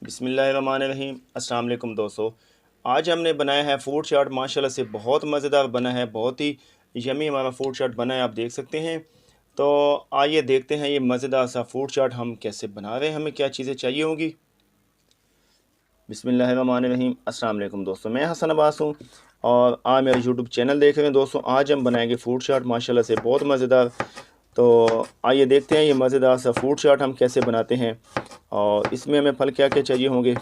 बिस्मिल्लाहिर्रहमानिर्रहीम। अस्सलाम वालेकुम दोस्तों, आज हमने बनाया है फूड चाट। माशाल्लाह से बहुत मज़ेदार बना है, बहुत ही यमी हमारा फूड चाट बना है, आप देख सकते हैं। तो आइए देखते हैं ये मज़ेदार सा फूड चाट हम कैसे बना रहे हैं, हमें क्या चीज़ें चाहिए होंगी। बिस्मिल्लाहिर्रहमानिर्रहीम। अस्सलाम वालेकुम दोस्तों, मैं हसन अब्बास हूँ और आप मेरा यूट्यूब चैनल देख रहे हैं। दोस्तों आज हम बनाएंगे फूड चाट माशाल्लाह से बहुत मज़ेदार। तो आइए देखते हैं ये मज़ेदार सा फूड चाट हम कैसे बनाते हैं और इसमें हमें फल क्या क्या चाहिए होंगे।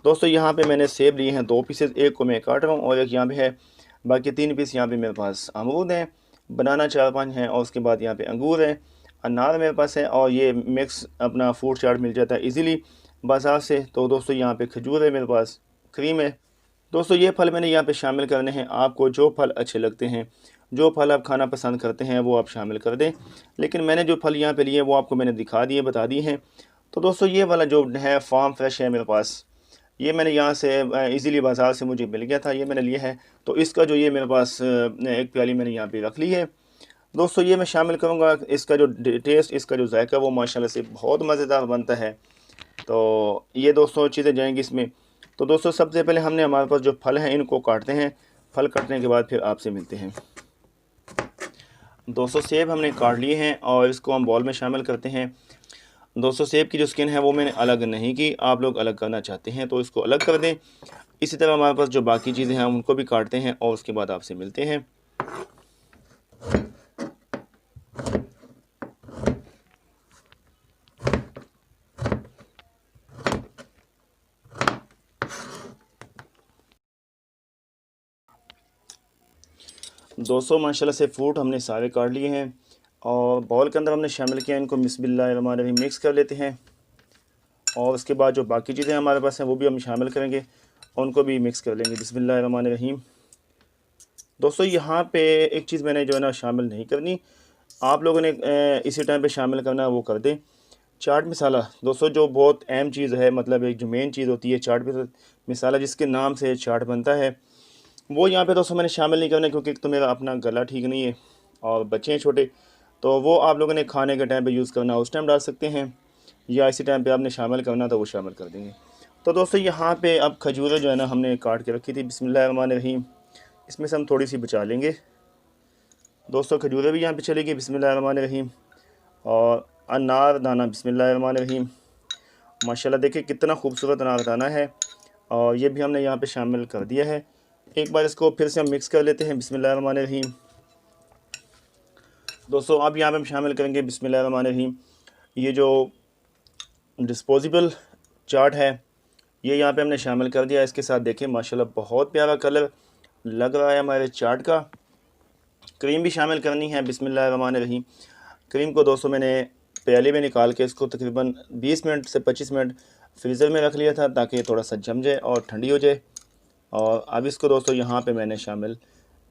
दोस्तों यहाँ पे मैंने सेब लिए हैं 2 पीसेस, एक को मैं काट रहा हूँ और एक यहाँ पे है, बाकी 3 पीस यहाँ पे मेरे पास अमरूद हैं, बनाना 4-5 हैं और उसके बाद यहाँ पे अंगूर हैं, अनार मेरे पास है और ये मिक्स अपना फूड चाट मिल जाता है इजीली बाज़ार से। तो दोस्तों यहाँ पे खजूर है मेरे पास, क्रीम है। दोस्तों ये फल मैंने यहाँ पे शामिल करने हैं, आपको जो फल अच्छे लगते हैं, जो फल आप खाना पसंद करते हैं वो आप शामिल कर दें, लेकिन मैंने जो फल यहाँ पे लिए वो आपको मैंने दिखा दिए, बता दिए हैं। तो दोस्तों ये वाला जो है फार्म फ्रेश है मेरे पास, ये मैंने यहाँ से इजीली बाज़ार से मुझे मिल गया था, ये मैंने लिया है। तो इसका जो ये मेरे पास एक प्याली मैंने यहाँ पे रख ली है। दोस्तों ये मैं शामिल करूँगा, इसका जो टेस्ट, इसका जो जायका वो माशाल्लाह से बहुत मज़ेदार बनता है। तो ये दोस्तों चीज़ें जाएंगी इसमें। तो दोस्तों सबसे पहले हमने हमारे पास जो फल हैं इनको काटते हैं, फल काटने के बाद फिर आपसे मिलते हैं। दोस्तों सेब हमने काट लिए हैं और इसको हम बॉल में शामिल करते हैं। दोस्तों सेब की जो स्किन है वो मैंने अलग नहीं की, आप लोग अलग करना चाहते हैं तो इसको अलग कर दें। इसी तरह हमारे पास जो बाकी चीज़ें हैं उनको भी काटते हैं और उसके बाद आपसे मिलते हैं। दोस्तों माशाल्लाह से फ्रूट हमने सारे काट लिए हैं और बाउल के अंदर हमने शामिल किया, इनको बिस्मिल्लाहिर्रहमानिर्रहीम मिक्स कर लेते हैं और उसके बाद जो बाकी चीज़ें हमारे पास हैं वो भी हम शामिल करेंगे और उनको भी मिक्स कर लेंगे बिस्मिल्लाहिर्रहमानिर्रहीम। दोस्तों यहाँ पे एक चीज़ मैंने जो है ना शामिल नहीं करनी, आप लोगों ने इसी टाइम पे शामिल करना है वो कर दें, चाट मसाला। दोस्तों जो बहुत अहम चीज़ है, मतलब एक जो मेन चीज़ होती है चाट मसाला, जिसके नाम से चाट बनता है, वो यहाँ पे दोस्तों मैंने शामिल नहीं करना, क्योंकि एक तो मेरा अपना गला ठीक नहीं है और बच्चे हैं छोटे। तो वो आप लोगों ने खाने के टाइम पे यूज़ करना उस टाइम डाल सकते हैं, या इसी टाइम पे आपने शामिल करना तो वो शामिल कर देंगे। तो दोस्तों यहाँ पे अब खजूरें जो है ना हमने काट के रखी थी, बिस्मिल्लाहिर्रहमानिर्रहीम, इसमें से हम थोड़ी सी बचा लेंगे। दोस्तों खजूरें भी यहाँ पे चलेगी बिस्मिल्लाहिर्रहमानिर्रहीम, और अनार दाना बिस्मिल्लाहिर्रहमानिर्रहीम। माशाल्लाह देखिए कितना खूबसूरत अनार दाना है और ये भी हमने यहाँ पे शामिल कर दिया है। एक बार इसको फिर से हम मिक्स कर लेते हैं बिस्मिल्लाहिर्रहमानिर्रहीम। दोस्तों अब यहाँ पे हम शामिल करेंगे बिस्मिल्लाहिर्रहमानिर्रहीम, ये जो डिस्पोजेबल चाट है ये यहाँ पे हमने शामिल कर दिया। इसके साथ देखें माशाल्लाह बहुत प्यारा कलर लग रहा है हमारे चाट का। क्रीम भी शामिल करनी है बिस्मिल्लाहिर्रहमानिर्रहीम। क्रीम को दोस्तों मैंने प्याले में निकाल के इसको तकरीबन 20 मिनट से 25 मिनट फ्रीज़र में रख लिया था ताकि थोड़ा सा जम जाए और ठंडी हो जाए। और अब इसको दोस्तों यहाँ पे मैंने शामिल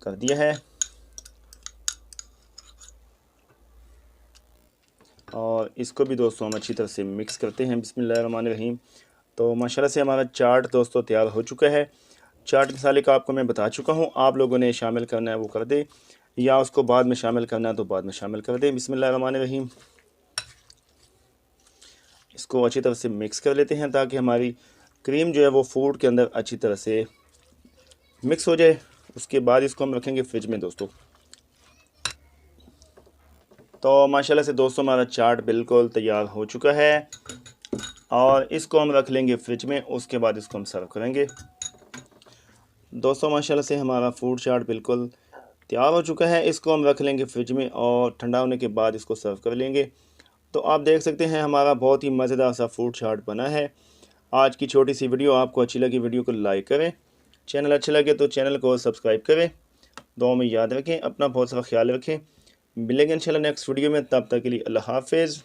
कर दिया है और इसको भी दोस्तों हम अच्छी तरह से मिक्स करते हैं बिस्मिल्लाहिर्रहमानिर्रहीम। तो माशाल्लाह से हमारा चाट दोस्तों तैयार हो चुका है। चाट मसाले का आपको मैं बता चुका हूँ, आप लोगों ने शामिल करना है वो कर दे, या उसको बाद में शामिल करना है तो बाद में शामिल कर दें। बिस्मिल्लाहिर्रहमानिर्रहीम, इसको अच्छी तरह से मिक्स कर लेते हैं ताकि हमारी क्रीम जो है वो फूड के अंदर अच्छी तरह से मिक्स हो जाए। उसके बाद इसको हम रखेंगे फ्रिज में दोस्तों। तो माशाल्लाह से दोस्तों हमारा चाट बिल्कुल तैयार हो चुका है और इसको हम रख लेंगे फ्रिज में, उसके बाद इसको हम सर्व करेंगे। दोस्तों माशाल्लाह से हमारा फूड चाट बिल्कुल तैयार हो चुका है, इसको हम रख लेंगे फ्रिज में और ठंडा होने के बाद इसको सर्व कर लेंगे। तो आप देख सकते हैं हमारा बहुत ही मज़ेदार सा फूड चाट बना है। आज की छोटी सी वीडियो आपको अच्छी लगी, वीडियो को लाइक करें, चैनल अच्छा लगे तो चैनल को सब्सक्राइब करें। दुआ में याद रखें, अपना बहुत सारा ख्याल रखें। मिलेंगे इंशाल्लाह नेक्स्ट वीडियो में, तब तक के लिए अल्लाह हाफिज़।